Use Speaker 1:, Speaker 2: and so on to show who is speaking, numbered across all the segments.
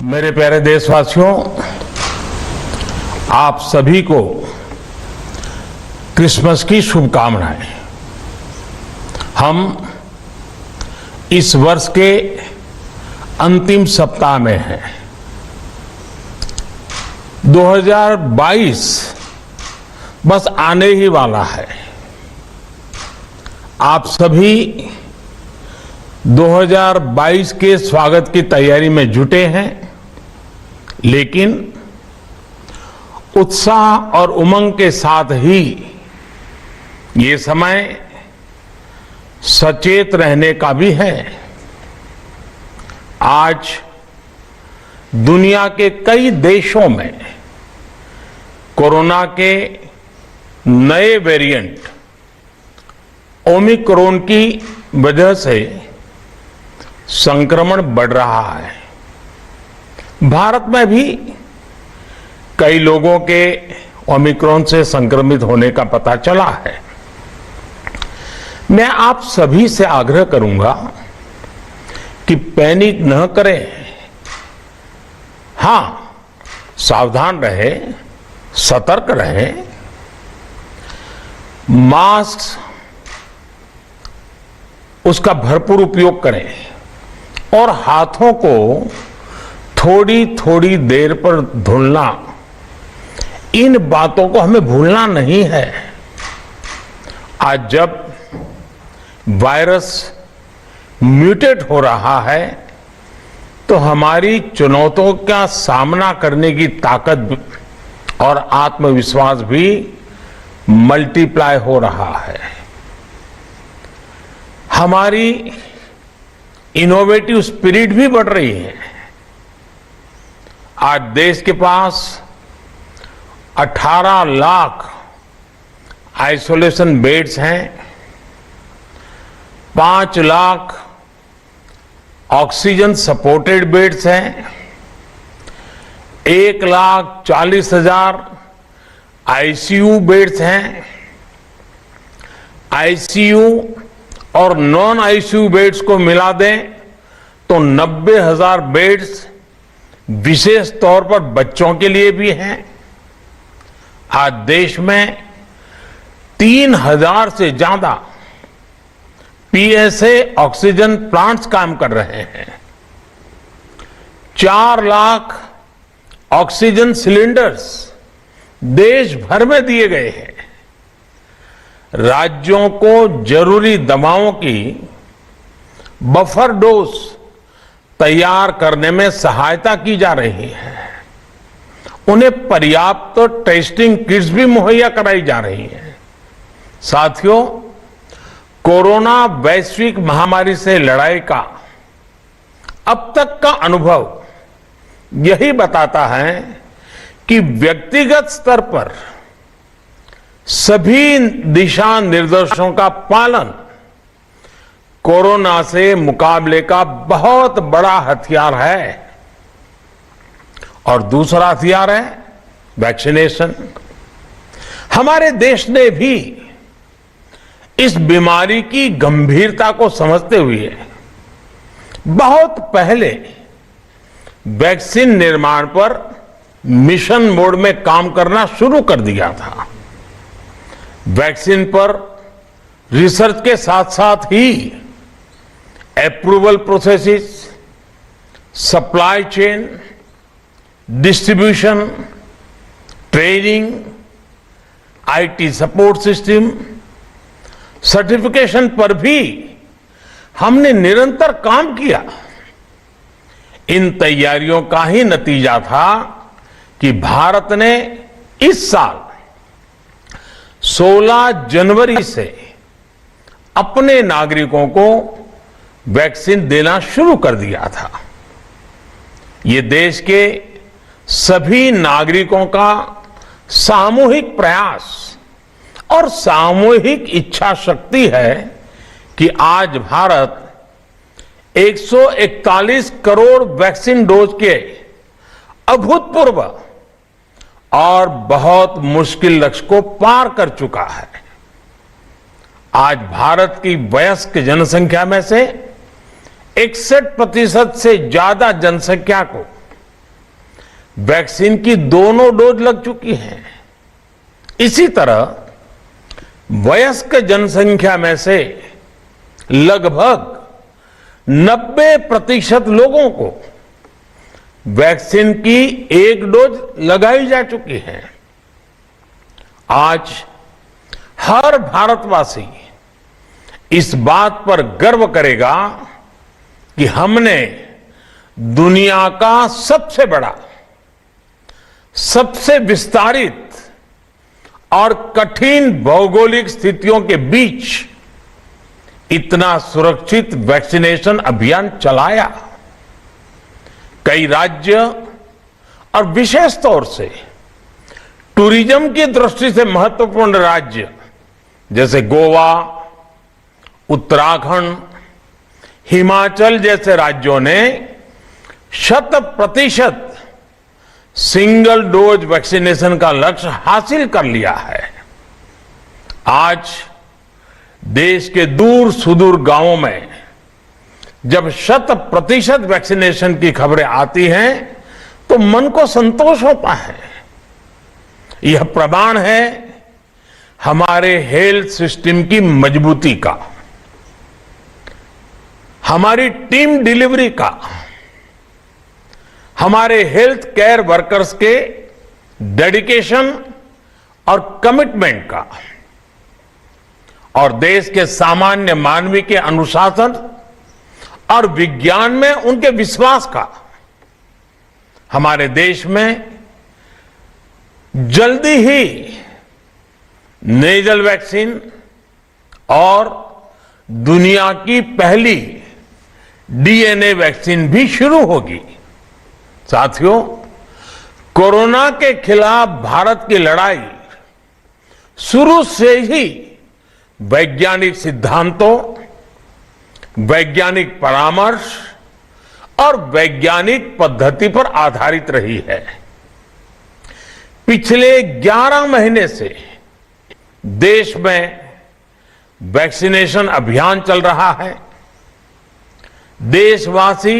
Speaker 1: मेरे प्यारे देशवासियों, आप सभी को क्रिसमस की शुभकामनाएं। हम इस वर्ष के अंतिम सप्ताह में हैं। 2022 बस आने ही वाला है। आप सभी 2022 के स्वागत की तैयारी में जुटे हैं, लेकिन उत्साह और उमंग के साथ ही ये समय सचेत रहने का भी है। आज दुनिया के कई देशों में कोरोना के नए वेरिएंट ओमिक्रॉन की वजह से संक्रमण बढ़ रहा है। भारत में भी कई लोगों के ओमिक्रॉन से संक्रमित होने का पता चला है। मैं आप सभी से आग्रह करूंगा कि पैनिक न करें। हां, सावधान रहें, सतर्क रहें, मास्क उसका भरपूर उपयोग करें और हाथों को थोड़ी थोड़ी देर पर धुलना, इन बातों को हमें भूलना नहीं है। आज जब वायरस म्यूटेट हो रहा है तो हमारी चुनौतियों का सामना करने की ताकत और आत्मविश्वास भी मल्टीप्लाई हो रहा है। हमारी इनोवेटिव स्पिरिट भी बढ़ रही है। आज देश के पास 18 लाख आइसोलेशन बेड्स हैं, 5 लाख ऑक्सीजन सपोर्टेड बेड्स हैं, 1,40,000 आईसीयू बेड्स हैं। आईसीयू और नॉन आईसीयू बेड्स को मिला दें तो 90,000 बेड्स विशेष तौर पर बच्चों के लिए भी हैं। आज देश में 3,000 से ज्यादा पीएसए ऑक्सीजन प्लांट्स काम कर रहे हैं। 4 लाख ऑक्सीजन सिलेंडर्स देश भर में दिए गए हैं। राज्यों को जरूरी दवाओं की बफर डोज तैयार करने में सहायता की जा रही है। उन्हें पर्याप्त टेस्टिंग किट्स भी मुहैया कराई जा रही है। साथियों, कोरोना वैश्विक महामारी से लड़ाई का अब तक का अनुभव यही बताता है कि व्यक्तिगत स्तर पर सभी दिशा निर्देशों का पालन कोरोना से मुकाबले का बहुत बड़ा हथियार है। और दूसरा हथियार है वैक्सीनेशन। हमारे देश ने भी इस बीमारी की गंभीरता को समझते हुए बहुत पहले वैक्सीन निर्माण पर मिशन मोड में काम करना शुरू कर दिया था। वैक्सीन पर रिसर्च के साथ साथ ही approval processes, supply chain, distribution, training, IT support system, certification पर भी हमने निरंतर काम किया। इन तैयारियों का ही नतीजा था कि भारत ने इस साल 16 जनवरी से अपने नागरिकों को वैक्सीन देना शुरू कर दिया था। ये देश के सभी नागरिकों का सामूहिक प्रयास और सामूहिक इच्छा शक्ति है कि आज भारत 141 करोड़ वैक्सीन डोज के अभूतपूर्व और बहुत मुश्किल लक्ष्य को पार कर चुका है। आज भारत की वयस्क जनसंख्या में से 61% से ज्यादा जनसंख्या को वैक्सीन की दोनों डोज लग चुकी हैं। इसी तरह वयस्क जनसंख्या में से लगभग 90% लोगों को वैक्सीन की एक डोज लगाई जा चुकी है। आज हर भारतवासी इस बात पर गर्व करेगा कि हमने दुनिया का सबसे बड़ा, सबसे विस्तारित और कठिन भौगोलिक स्थितियों के बीच इतना सुरक्षित वैक्सीनेशन अभियान चलाया। कई राज्य और विशेष तौर से टूरिज्म की दृष्टि से महत्वपूर्ण राज्य जैसे गोवा, उत्तराखंड, हिमाचल जैसे राज्यों ने 100% सिंगल डोज वैक्सीनेशन का लक्ष्य हासिल कर लिया है। आज देश के दूर सुदूर गांवों में जब 100% वैक्सीनेशन की खबरें आती हैं तो मन को संतोष होता है। यह प्रमाण है हमारे हेल्थ सिस्टम की मजबूती का, हमारी टीम डिलीवरी का, हमारे हेल्थ केयर वर्कर्स के डेडिकेशन और कमिटमेंट का, और देश के सामान्य मानवी के अनुशासन और विज्ञान में उनके विश्वास का। हमारे देश में जल्दी ही नेजल वैक्सीन और दुनिया की पहली डीएनए वैक्सीन भी शुरू होगी। साथियों, कोरोना के खिलाफ भारत की लड़ाई शुरू से ही वैज्ञानिक सिद्धांतों, वैज्ञानिक परामर्श और वैज्ञानिक पद्धति पर आधारित रही है। पिछले 11 महीने से देश में वैक्सीनेशन अभियान चल रहा है। देशवासी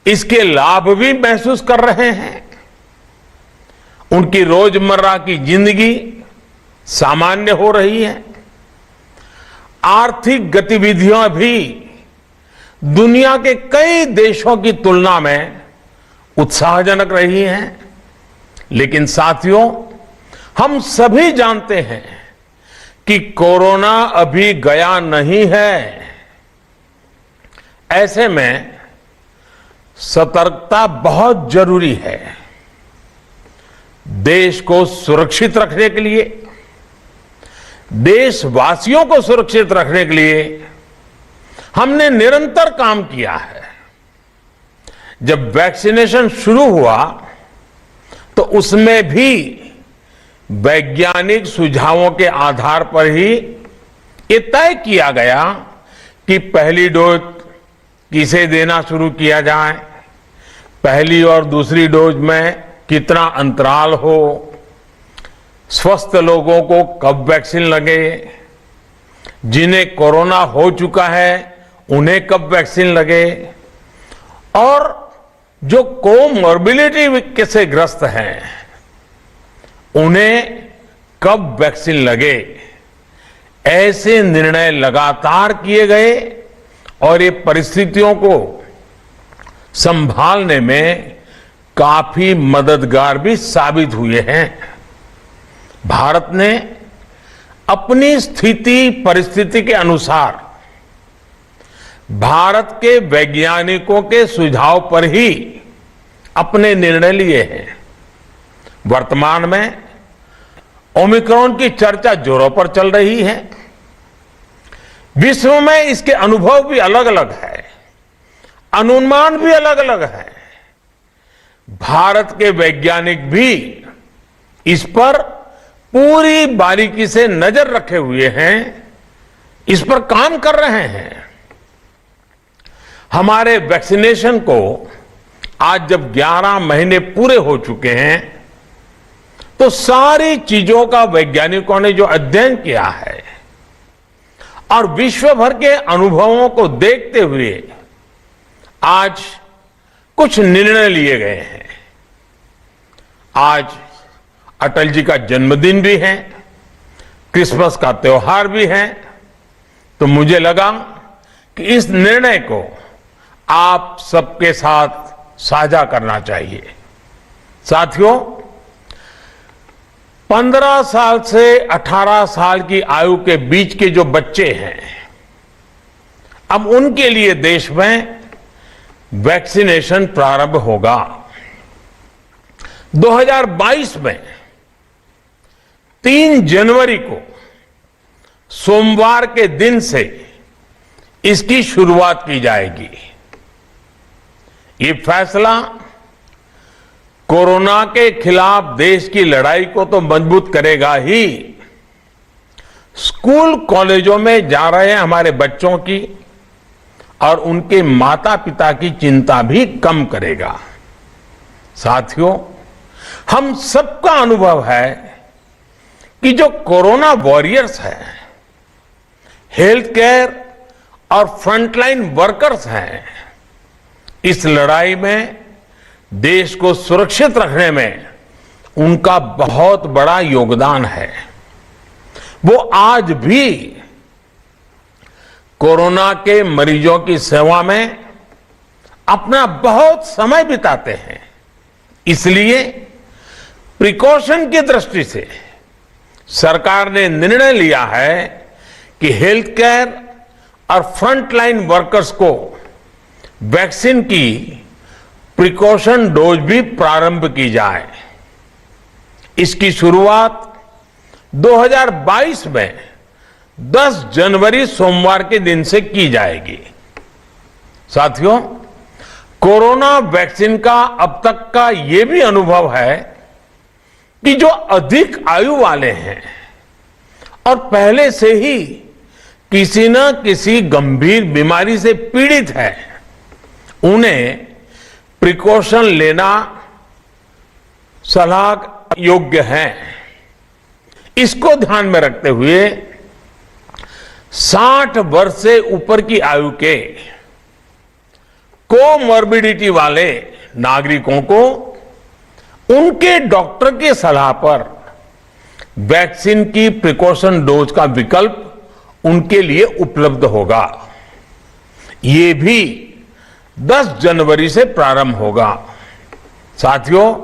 Speaker 1: इसके लाभ भी महसूस कर रहे हैं। उनकी रोजमर्रा की जिंदगी सामान्य हो रही है। आर्थिक गतिविधियां भी दुनिया के कई देशों की तुलना में उत्साहजनक रही हैं। लेकिन साथियों, हम सभी जानते हैं कि कोरोना अभी गया नहीं है। ऐसे में सतर्कता बहुत जरूरी है। देश को सुरक्षित रखने के लिए, देशवासियों को सुरक्षित रखने के लिए हमने निरंतर काम किया है। जब वैक्सीनेशन शुरू हुआ तो उसमें भी वैज्ञानिक सुझावों के आधार पर ही ये तय किया गया कि पहली डोज किसे देना शुरू किया जाए, पहली और दूसरी डोज में कितना अंतराल हो, स्वस्थ लोगों को कब वैक्सीन लगे, जिन्हें कोरोना हो चुका है उन्हें कब वैक्सीन लगे, और जो कोमॉर्बिडिटी से ग्रस्त हैं उन्हें कब वैक्सीन लगे। ऐसे निर्णय लगातार किए गए और ये परिस्थितियों को संभालने में काफी मददगार भी साबित हुए हैं। भारत ने अपनी स्थिति परिस्थिति के अनुसार भारत के वैज्ञानिकों के सुझाव पर ही अपने निर्णय लिए हैं। वर्तमान में ओमिक्रॉन की चर्चा जोरों पर चल रही है। विश्व में इसके अनुभव भी अलग अलग है, अनुमान भी अलग अलग है। भारत के वैज्ञानिक भी इस पर पूरी बारीकी से नजर रखे हुए हैं, इस पर काम कर रहे हैं। हमारे वैक्सीनेशन को आज जब 11 महीने पूरे हो चुके हैं तो सारी चीजों का वैज्ञानिकों ने जो अध्ययन किया है और विश्व भर के अनुभवों को देखते हुए आज कुछ निर्णय लिए गए हैं। आज अटल जी का जन्मदिन भी है, क्रिसमस का त्योहार भी है, तो मुझे लगा कि इस निर्णय को आप सबके साथ साझा करना चाहिए। साथियों, 15 साल से 18 साल की आयु के बीच के जो बच्चे हैं, अब उनके लिए देश में वैक्सीनेशन प्रारंभ होगा। 2022 में 3 जनवरी को सोमवार के दिन से इसकी शुरुआत की जाएगी। ये फैसला कोरोना के खिलाफ देश की लड़ाई को तो मजबूत करेगा ही, स्कूल कॉलेजों में जा रहे हमारे बच्चों की और उनके माता पिता की चिंता भी कम करेगा। साथियों, हम सबका अनुभव है कि जो कोरोना वॉरियर्स हैं, हेल्थ केयर और फ्रंटलाइन वर्कर्स हैं, इस लड़ाई में देश को सुरक्षित रखने में उनका बहुत बड़ा योगदान है। वो आज भी कोरोना के मरीजों की सेवा में अपना बहुत समय बिताते हैं। इसलिए प्रिकॉशन की दृष्टि से सरकार ने निर्णय लिया है कि हेल्थ केयर और फ्रंटलाइन वर्कर्स को वैक्सीन की प्रिकॉशन डोज भी प्रारंभ की जाए। इसकी शुरुआत 2022 में 10 जनवरी सोमवार के दिन से की जाएगी। साथियों, कोरोना वैक्सीन का अब तक का ये भी अनुभव है कि जो अधिक आयु वाले हैं और पहले से ही किसी न किसी गंभीर बीमारी से पीड़ित है, उन्हें प्रिकॉशन लेना सलाह योग्य है। इसको ध्यान में रखते हुए 60 वर्ष से ऊपर की आयु के कोमॉर्बिडिटी वाले नागरिकों को उनके डॉक्टर की सलाह पर वैक्सीन की प्रिकॉशन डोज का विकल्प उनके लिए उपलब्ध होगा। ये भी 10 जनवरी से प्रारंभ होगा। साथियों,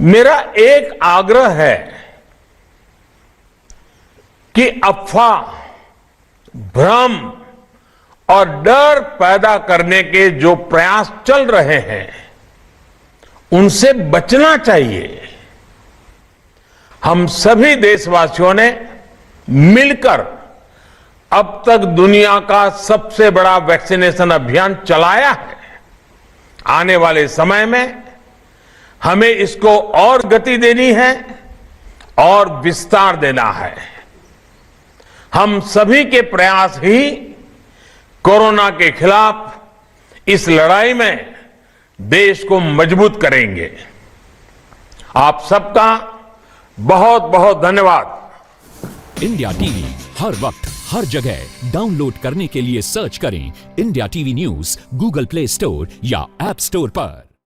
Speaker 1: मेरा एक आग्रह है कि अफवाह, भ्रम और डर पैदा करने के जो प्रयास चल रहे हैं, उनसे बचना चाहिए। हम सभी देशवासियों ने मिलकर अब तक दुनिया का सबसे बड़ा वैक्सीनेशन अभियान चलाया है। आने वाले समय में हमें इसको और गति देनी है और विस्तार देना है। हम सभी के प्रयास ही कोरोना के खिलाफ इस लड़ाई में देश को मजबूत करेंगे। आप सबका बहुत बहुत धन्यवाद।
Speaker 2: इंडिया टीवी हर वक्त हर जगह डाउनलोड करने के लिए सर्च करें India TV news Google play store या ऐप स्टोर पर।